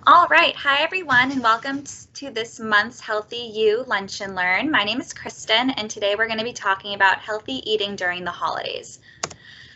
All right, hi everyone, and welcome to this month's Healthy You Lunch and Learn. My name is Kristen, and today we're going to be talking about healthy eating during the holidays.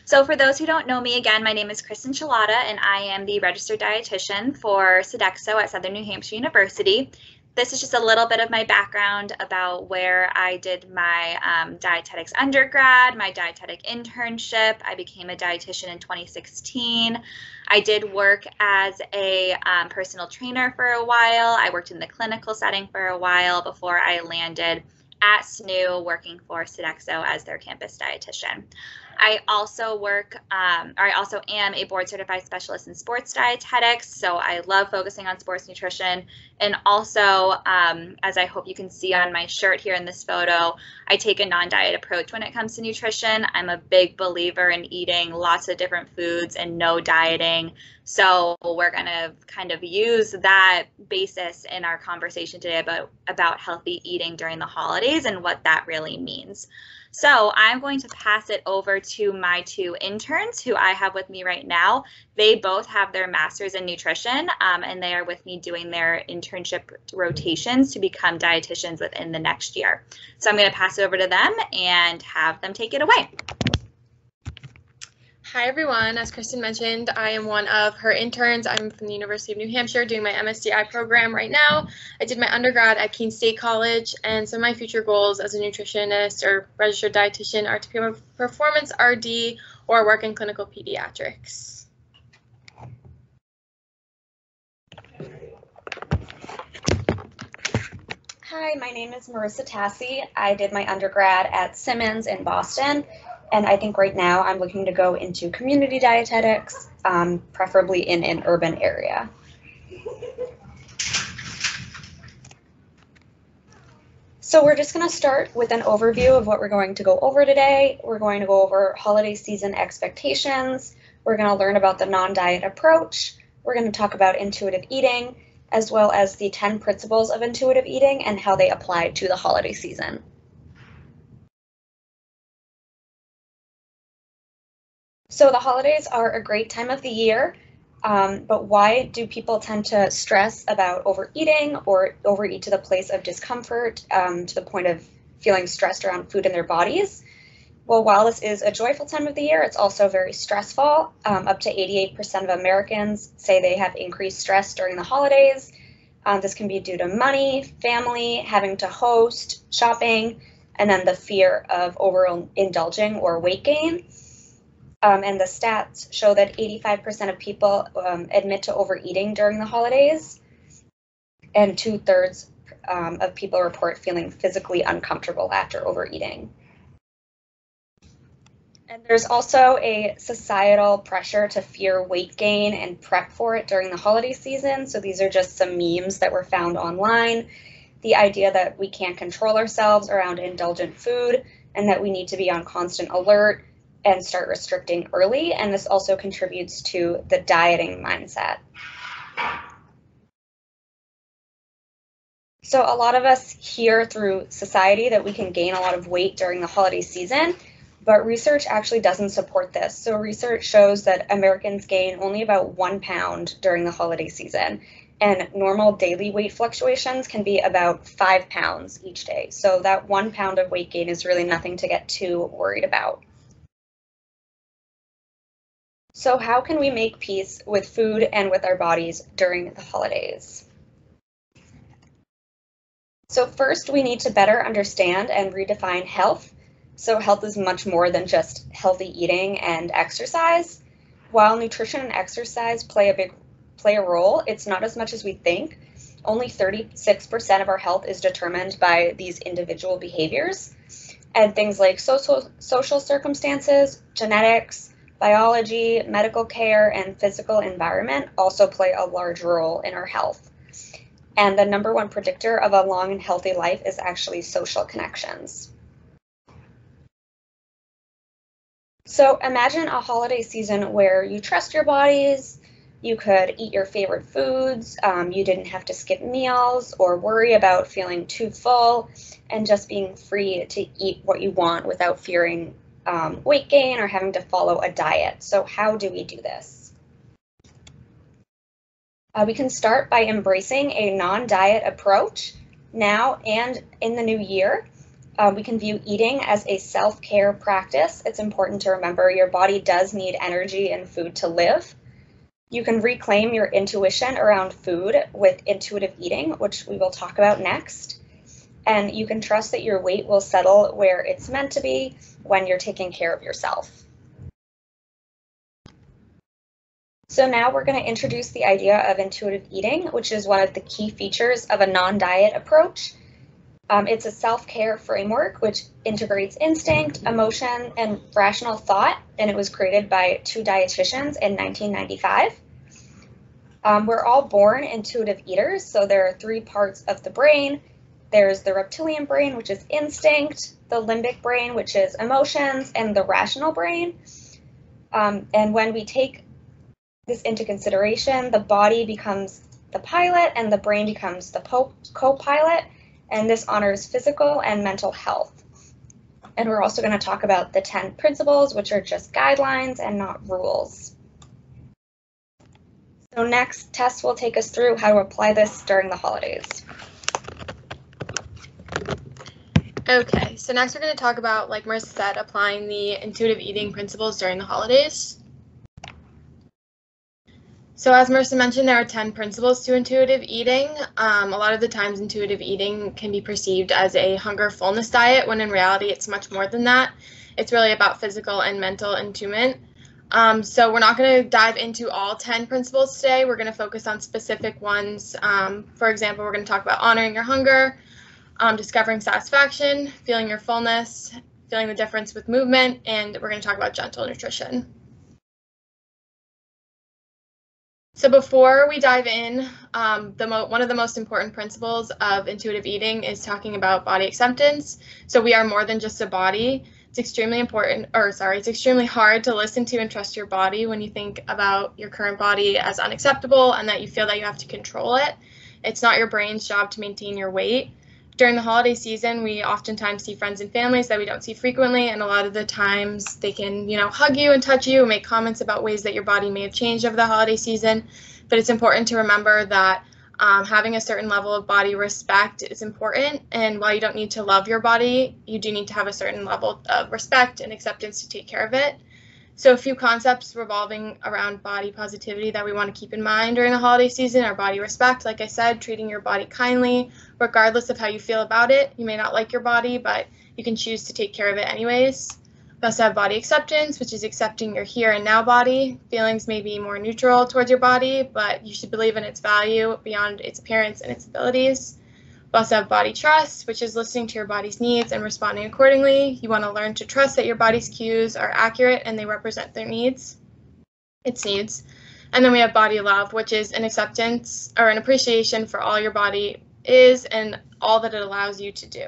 So for those who don't know me, again, my name is Kristen Chulada, and I am the registered dietitian for Sodexo at Southern New Hampshire University. This is just a little bit of my background about where I did my dietetics undergrad, my dietetic internship. I became a dietitian in 2016. I did work as a personal trainer for a while. I worked in the clinical setting for a while before I landed at SNHU working for Sodexo as their campus dietitian. I also am a board certified specialist in sports dietetics, so I love focusing on sports nutrition. And also, as I hope you can see on my shirt here in this photo, I take a non-diet approach when it comes to nutrition. I'm a big believer in eating lots of different foods and no dieting. So we're going to kind of use that basis in our conversation today about healthy eating during the holidays and what that really means. So I'm going to pass it over to my two interns who I have with me right now. They both have their master's in nutrition, and they are with me doing their internship rotations to become dietitians within the next year. So I'm going to pass it over to them and have them take it away. Hi everyone, as Kristen mentioned, I am one of her interns. I'm from the University of New Hampshire doing my MSDI program right now. I did my undergrad at Keene State College, and some of my future goals as a nutritionist or registered dietitian are to become a performance RD or work in clinical pediatrics. Hi, my name is Marissa Tassi. I did my undergrad at Simmons in Boston, and I think right now I'm looking to go into community dietetics, preferably in an urban area. So we're just going to start with an overview of what we're going to go over today. We're going to go over holiday season expectations. We're going to learn about the non-diet approach. We're going to talk about intuitive eating, as well as the 10 principles of intuitive eating and how they apply to the holiday season. So the holidays are a great time of the year, but why do people tend to stress about overeating or overeat to the place of discomfort, to the point of feeling stressed around food in their bodies? Well, while this is a joyful time of the year, it's also very stressful. Up to 88% of Americans say they have increased stress during the holidays. This can be due to money, family, having to host, shopping, and then the fear of overindulging or weight gain. And the stats show that 85% of people admit to overeating during the holidays, and 2/3 of people report feeling physically uncomfortable after overeating. And there's also a societal pressure to fear weight gain and prep for it during the holiday season. So these are just some memes that were found online. The idea that we can't control ourselves around indulgent food and that we need to be on constant alert and start restricting early. And this also contributes to the dieting mindset. So a lot of us hear through society that we can gain a lot of weight during the holiday season, but research actually doesn't support this. So research shows that Americans gain only about 1 pound during the holiday season, and normal daily weight fluctuations can be about 5 pounds each day. So that 1 pound of weight gain is really nothing to get too worried about. So how can we make peace with food and with our bodies during the holidays? So first, we need to better understand and redefine health. So health is much more than just healthy eating and exercise. While nutrition and exercise play a role, it's not as much as we think. Only 36% of our health is determined by these individual behaviors. And things like social circumstances, genetics, biology, medical care, and physical environment also play a large role in our health. And the number one predictor of a long and healthy life is actually social connections. So imagine a holiday season where you trust your bodies, you could eat your favorite foods, you didn't have to skip meals or worry about feeling too full, and just being free to eat what you want without fearing weight gain or having to follow a diet. So how do we do this? We can start by embracing a non-diet approach now and in the new year. We can view eating as a self-care practice. It's important to remember your body does need energy and food to live. You can reclaim your intuition around food with intuitive eating, which we will talk about next. And you can trust that your weight will settle where it's meant to be when you're taking care of yourself. So now we're going to introduce the idea of intuitive eating, which is one of the key features of a non-diet approach. It's a self-care framework which integrates instinct, emotion, and rational thought, and it was created by 2 dietitians in 1995. We're all born intuitive eaters, so there are 3 parts of the brain. There's the reptilian brain, which is instinct, the limbic brain, which is emotions, and the rational brain. And when we take this into consideration, the body becomes the pilot and the brain becomes the co-pilot, and this honors physical and mental health. And we're also going to talk about the 10 principles, which are just guidelines and not rules. So next, Tess will take us through how to apply this during the holidays. Okay, so next we're going to talk about, like Marissa said, applying the intuitive eating principles during the holidays. So as Marissa mentioned, there are 10 principles to intuitive eating. A lot of the times intuitive eating can be perceived as a hunger fullness diet, when in reality it's much more than that. It's really about physical and mental attunement. So we're not going to dive into all 10 principles today. We're going to focus on specific ones. For example, we're going to talk about honoring your hunger, discovering satisfaction, feeling your fullness, feeling the difference with movement, and we're going to talk about gentle nutrition. So before we dive in, one of the most important principles of intuitive eating is talking about body acceptance. So we are more than just a body. It's extremely hard to listen to and trust your body when you think about your current body as unacceptable and that you feel that you have to control it. It's not your brain's job to maintain your weight. During the holiday season, we oftentimes see friends and families that we don't see frequently, and a lot of the times they can, hug you and touch you and make comments about ways that your body may have changed over the holiday season. But it's important to remember that having a certain level of body respect is important, and while you don't need to love your body, you do need to have a certain level of respect and acceptance to take care of it. So a few concepts revolving around body positivity that we want to keep in mind during the holiday season are body respect, like I said, treating your body kindly, regardless of how you feel about it. You may not like your body, but you can choose to take care of it anyways. We also have body acceptance, which is accepting your here and now body. Feelings may be more neutral towards your body, but you should believe in its value beyond its appearance and its abilities. We also have body trust, which is listening to your body's needs and responding accordingly. You want to learn to trust that your body's cues are accurate and they represent its needs. And then we have body love, which is an acceptance or an appreciation for all your body is and all that it allows you to do.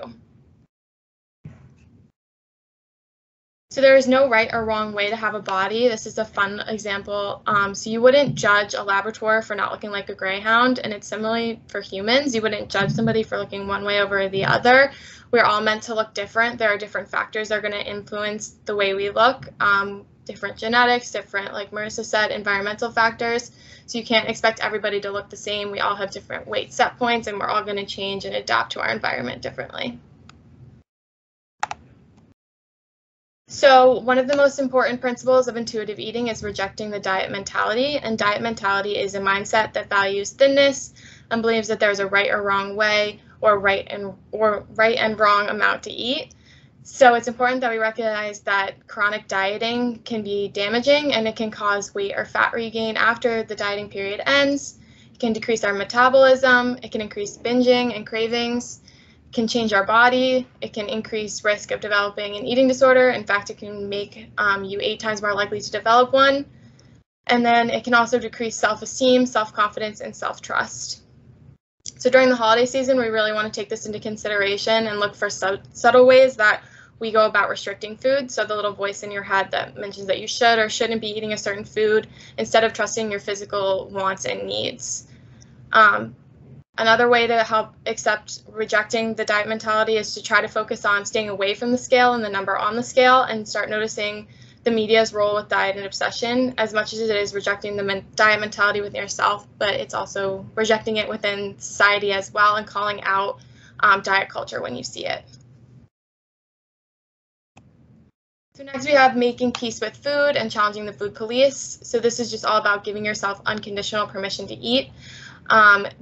So there is no right or wrong way to have a body. This is a fun example. So you wouldn't judge a Labrador for not looking like a greyhound, and it's similarly for humans. You wouldn't judge somebody for looking one way over the other. We're all meant to look different. There are different factors that are going to influence the way we look. Different genetics, different, like Marissa said, environmental factors. So you can't expect everybody to look the same. We all have different weight set points, and we're all going to change and adapt to our environment differently. So one of the most important principles of intuitive eating is rejecting the diet mentality, and diet mentality is a mindset that values thinness and believes that there's a right or wrong way or right and wrong amount to eat. So it's important that we recognize that chronic dieting can be damaging, and it can cause weight or fat regain after the dieting period ends. It can decrease our metabolism, it can increase binging and cravings, can change our body, it can increase risk of developing an eating disorder. In fact, it can make you 8 times more likely to develop one. And then it can also decrease self-esteem, self-confidence, and self-trust. So during the holiday season, we really want to take this into consideration and look for subtle ways that we go about restricting food. So the little voice in your head that mentions that you should or shouldn't be eating a certain food, instead of trusting your physical wants and needs. Another way to help accept rejecting the diet mentality is to try to focus on staying away from the scale and the number on the scale, and start noticing the media's role with diet and obsession, as much as it is rejecting the diet mentality within yourself, but it's also rejecting it within society as well and calling out diet culture when you see it. So next we have making peace with food and challenging the food police. So this is just all about giving yourself unconditional permission to eat.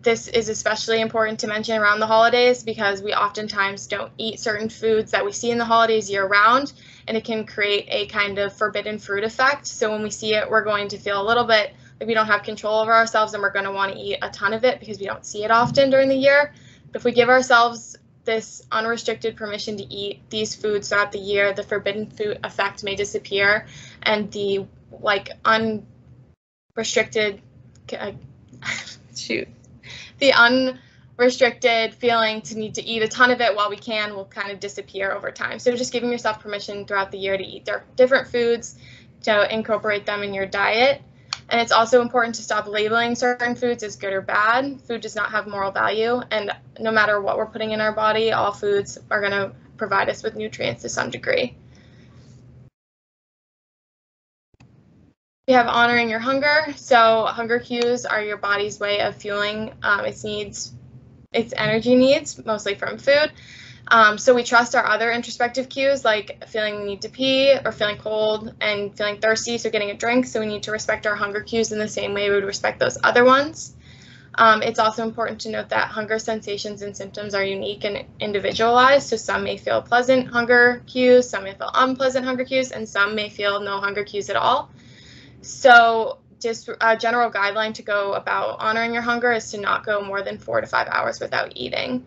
This is especially important to mention around the holidays because we oftentimes don't eat certain foods that we see in the holidays year round, and it can create a kind of forbidden fruit effect. So when we see it, we're going to feel a little bit like we don't have control over ourselves, and we're going to want to eat a ton of it because we don't see it often during the year. But if we give ourselves this unrestricted permission to eat these foods throughout the year, the forbidden food effect may disappear, and the unrestricted feeling to need to eat a ton of it while we can will kind of disappear over time. So just giving yourself permission throughout the year to eat different foods, to incorporate them in your diet. And it's also important to stop labeling certain foods as good or bad. Food does not have moral value, and no matter what we're putting in our body, all foods are going to provide us with nutrients to some degree. We have honoring your hunger. So hunger cues are your body's way of fueling its energy needs, mostly from food. So we trust our other introspective cues, like feeling we need to pee or feeling cold and feeling thirsty, so getting a drink. So we need to respect our hunger cues in the same way we would respect those other ones. It's also important to note that hunger sensations and symptoms are unique and individualized. So some may feel pleasant hunger cues, some may feel unpleasant hunger cues, and some may feel no hunger cues at all. So just a general guideline to go about honoring your hunger is to not go more than 4 to 5 hours without eating.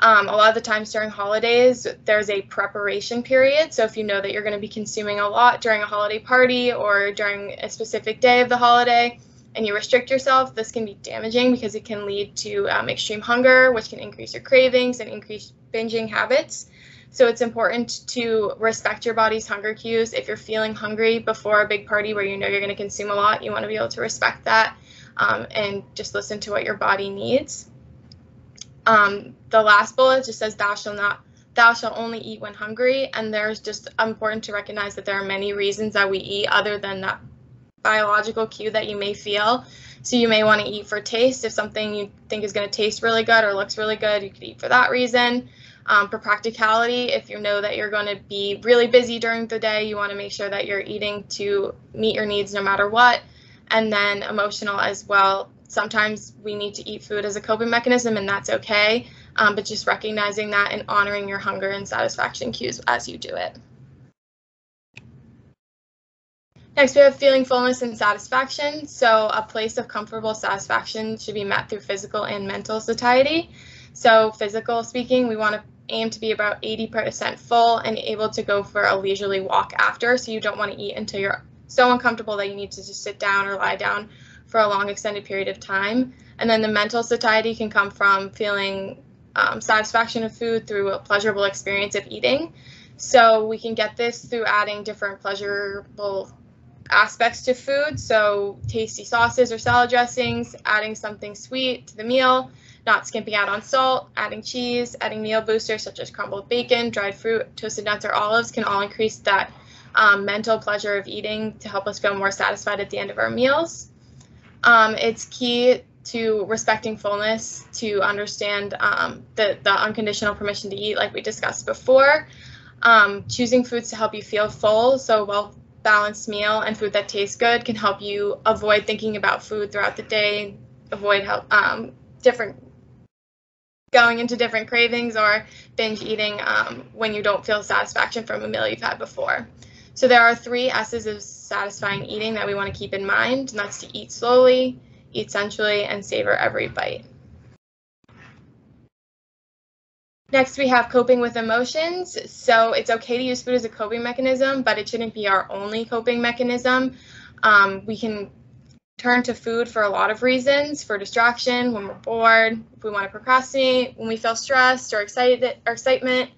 A lot of the times during holidays, there's a preparation period. So if you know that you're going to be consuming a lot during a holiday party or during a specific day of the holiday, and you restrict yourself, this can be damaging because it can lead to extreme hunger, which can increase your cravings and increase binging habits. So it's important to respect your body's hunger cues. If you're feeling hungry before a big party where you know you're going to consume a lot, you want to be able to respect that and just listen to what your body needs. The last bullet just says thou shalt only eat when hungry, and there's just important to recognize that there are many reasons that we eat other than that biological cue that you may feel. So you may want to eat for taste. If something you think is going to taste really good or looks really good, you could eat for that reason. For practicality, if you know that you're going to be really busy during the day, you want to make sure that you're eating to meet your needs no matter what. And then emotional as well. Sometimes we need to eat food as a coping mechanism, and that's okay, but just recognizing that and honoring your hunger and satisfaction cues as you do it. Next, we have feeling fullness and satisfaction. So a place of comfortable satisfaction should be met through physical and mental satiety. So physical speaking, we want to aim to be about 80% full and able to go for a leisurely walk after. So you don't want to eat until you're so uncomfortable that you need to just sit down or lie down for a long extended period of time. And then the mental satiety can come from feeling satisfaction of food through a pleasurable experience of eating. So we can get this through adding different pleasurable aspects to food. So tasty sauces or salad dressings, adding something sweet to the meal, not skimping out on salt, adding cheese, adding meal boosters such as crumbled bacon, dried fruit, toasted nuts, or olives can all increase that mental pleasure of eating to help us feel more satisfied at the end of our meals. It's key to respecting fullness to understand the unconditional permission to eat, like we discussed before. Choosing foods to help you feel full, so well-balanced meal and food that tastes good can help you avoid thinking about food throughout the day, avoid going into different cravings or binge eating when you don't feel satisfaction from a meal you've had before. So there are 3 S's of satisfying eating that we want to keep in mind, and that's to eat slowly, eat sensually, and savor every bite. Next, we have coping with emotions. So it's okay to use food as a coping mechanism, but it shouldn't be our only coping mechanism. We can turn to food for a lot of reasons: for distraction, when we're bored, if we want to procrastinate, when we feel stressed or excitement.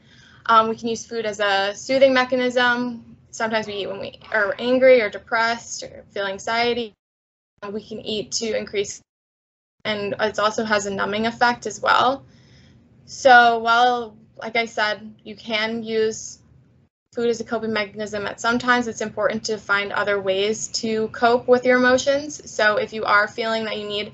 We can use food as a soothing mechanism. Sometimes we eat when we are angry or depressed or feel anxiety. We can eat to increase, and it also has a numbing effect as well. So while, like I said, you can use food as a coping mechanism, that sometimes it's important to find other ways to cope with your emotions. So if you are feeling that you need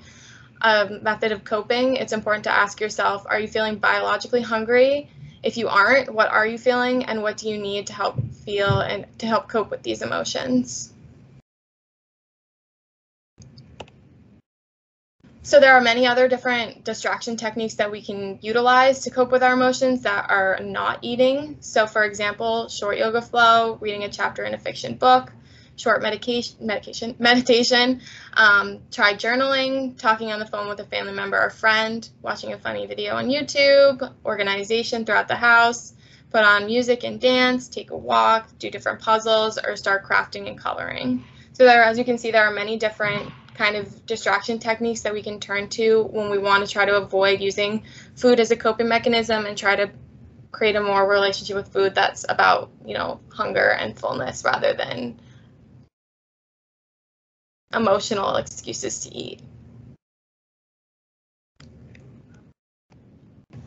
a method of coping, it's important to ask yourself, are you feeling biologically hungry? If you aren't, what are you feeling, and what do you need to help feel and to help cope with these emotions? So there are many other different distraction techniques that we can utilize to cope with our emotions that are not eating. So for example, short yoga flow, reading a chapter in a fiction book, short meditation, try journaling, talking on the phone with a family member or friend, watching a funny video on YouTube, organization throughout the house, put on music and dance, take a walk, do different puzzles, or start crafting and coloring. So there, as you can see, there are many different kind of distraction techniques that we can turn to when we want to try to avoid using food as a coping mechanism and try to create a more relationship with food that's about, you know, hunger and fullness rather than emotional excuses to eat.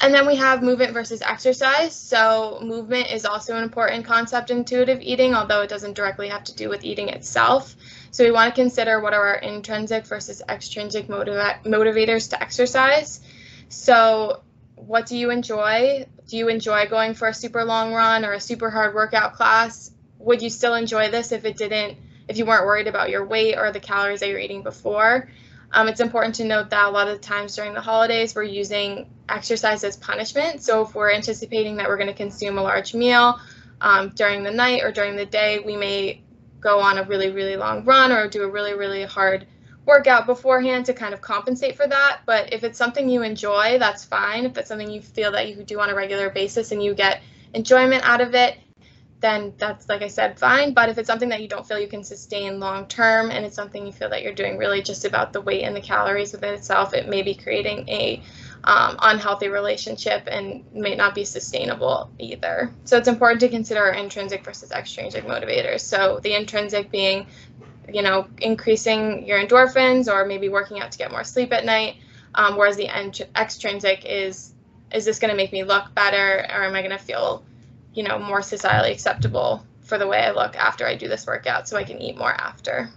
And then we have movement versus exercise. So movement is also an important concept in intuitive eating, although it doesn't directly have to do with eating itself. So we want to consider what are our intrinsic versus extrinsic motivators to exercise. So what do you enjoy? Do you enjoy going for a super long run or a super hard workout class? Would you still enjoy this if you weren't worried about your weight or the calories that you're eating before? It's important to note that a lot of the times during the holidays, we're using exercise as punishment. So if we're anticipating that we're going to consume a large meal during the night or during the day, we may go on a really, really long run or do a really, really hard workout beforehand to kind of compensate for that. But if it's something you enjoy, that's fine. If it's something you feel that you do on a regular basis and you get enjoyment out of it, then that's, like I said, fine. But if it's something that you don't feel you can sustain long term and it's something you feel that you're doing really just about the weight and the calories within itself, it may be creating a unhealthy relationship and may not be sustainable either. So it's important to consider intrinsic versus extrinsic motivators. So the intrinsic being, you know, increasing your endorphins or maybe working out to get more sleep at night, whereas the extrinsic is this going to make me look better, or am I going to feel, you know, more societally acceptable for the way I look after I do this workout so I can eat more after.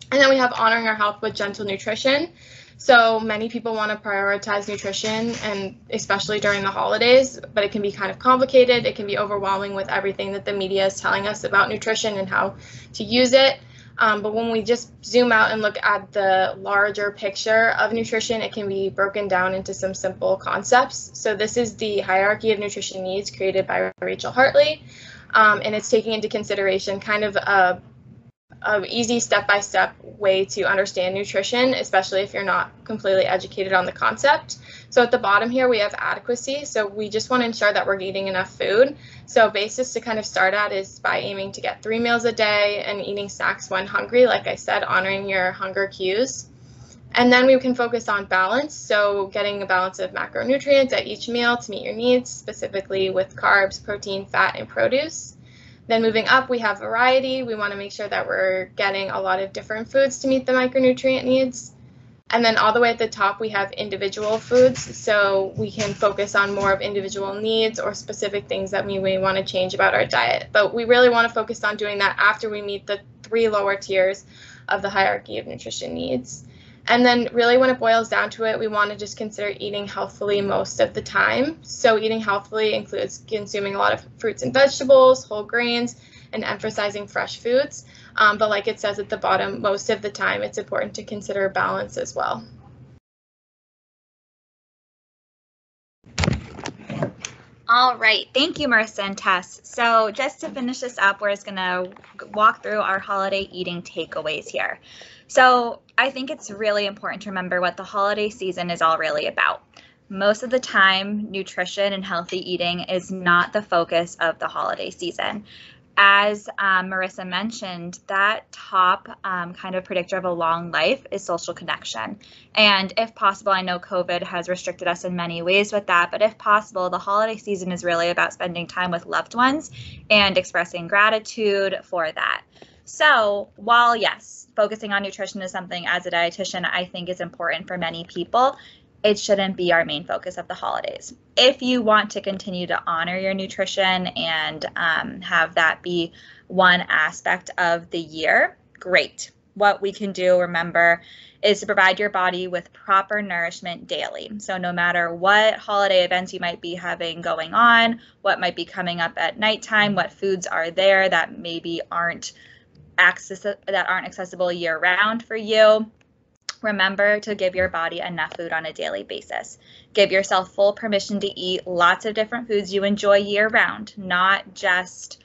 And then we have honoring our health with gentle nutrition. So many people want to prioritize nutrition, and especially during the holidays, but it can be kind of complicated. It can be overwhelming with everything that the media is telling us about nutrition and how to use it. But when we just zoom out and look at the larger picture of nutrition, it can be broken down into some simple concepts. So this is the hierarchy of nutrition needs created by Rachel Hartley, and it's taking into consideration kind of a easy step-by-step way to understand nutrition, especially if you're not completely educated on the concept. So at the bottom here, we have adequacy. So we just want to ensure that we're eating enough food. So basis to kind of start at is by aiming to get 3 meals a day and eating snacks when hungry, like I said, honoring your hunger cues. And then we can focus on balance. So getting a balance of macronutrients at each meal to meet your needs, specifically with carbs, protein, fat, and produce. Then moving up, we have variety. We want to make sure that we're getting a lot of different foods to meet the micronutrient needs. And then all the way at the top, we have individual foods. So we can focus on more of individual needs or specific things that we may want to change about our diet. But we really want to focus on doing that after we meet the 3 lower tiers of the hierarchy of nutrition needs. And then really when it boils down to it, we want to just consider eating healthfully most of the time. So eating healthfully includes consuming a lot of fruits and vegetables, whole grains, and emphasizing fresh foods. But like it says at the bottom, most of the time it's important to consider balance as well. All right, thank you, Marissa and Tess. So just to finish this up, we're just gonna walk through our holiday eating takeaways here. So I think it's really important to remember what the holiday season is all really about. Most of the time, nutrition and healthy eating is not the focus of the holiday season. As Marissa mentioned, that top kind of predictor of a long life is social connection. And if possible, I know COVID has restricted us in many ways with that, but if possible, the holiday season is really about spending time with loved ones and expressing gratitude for that. So while, yes, focusing on nutrition is something as a dietitian I think is important for many people, it shouldn't be our main focus of the holidays. If you want to continue to honor your nutrition and have that be one aspect of the year, great. What we can do, remember, is to provide your body with proper nourishment daily. So no matter what holiday events you might be having going on, what might be coming up at nighttime, what foods are there that maybe aren't accessible year round for you, remember to give your body enough food on a daily basis. Give yourself full permission to eat lots of different foods you enjoy year round, not just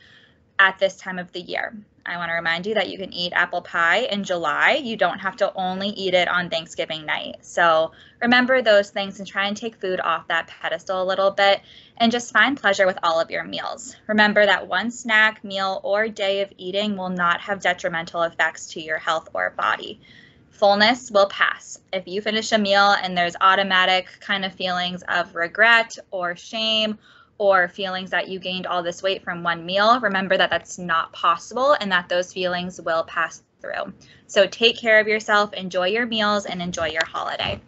at this time of the year. I want to remind you that you can eat apple pie in July. You don't have to only eat it on Thanksgiving night. So remember those things and try and take food off that pedestal a little bit and just find pleasure with all of your meals. Remember that one snack, meal, or day of eating will not have detrimental effects to your health or body. Fullness will pass. If you finish a meal and there's automatic kind of feelings of regret or shame or feelings that you gained all this weight from one meal, remember that that's not possible and that those feelings will pass through. So take care of yourself, enjoy your meals, and enjoy your holiday.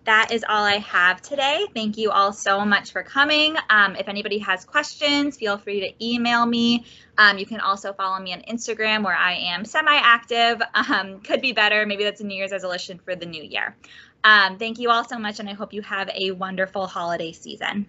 That is all I have today. Thank you all so much for coming. If anybody has questions, feel free to email me. You can also follow me on Instagram where I am semi-active. Could be better. Maybe that's a New Year's resolution for the new year. Thank you all so much, and I hope you have a wonderful holiday season.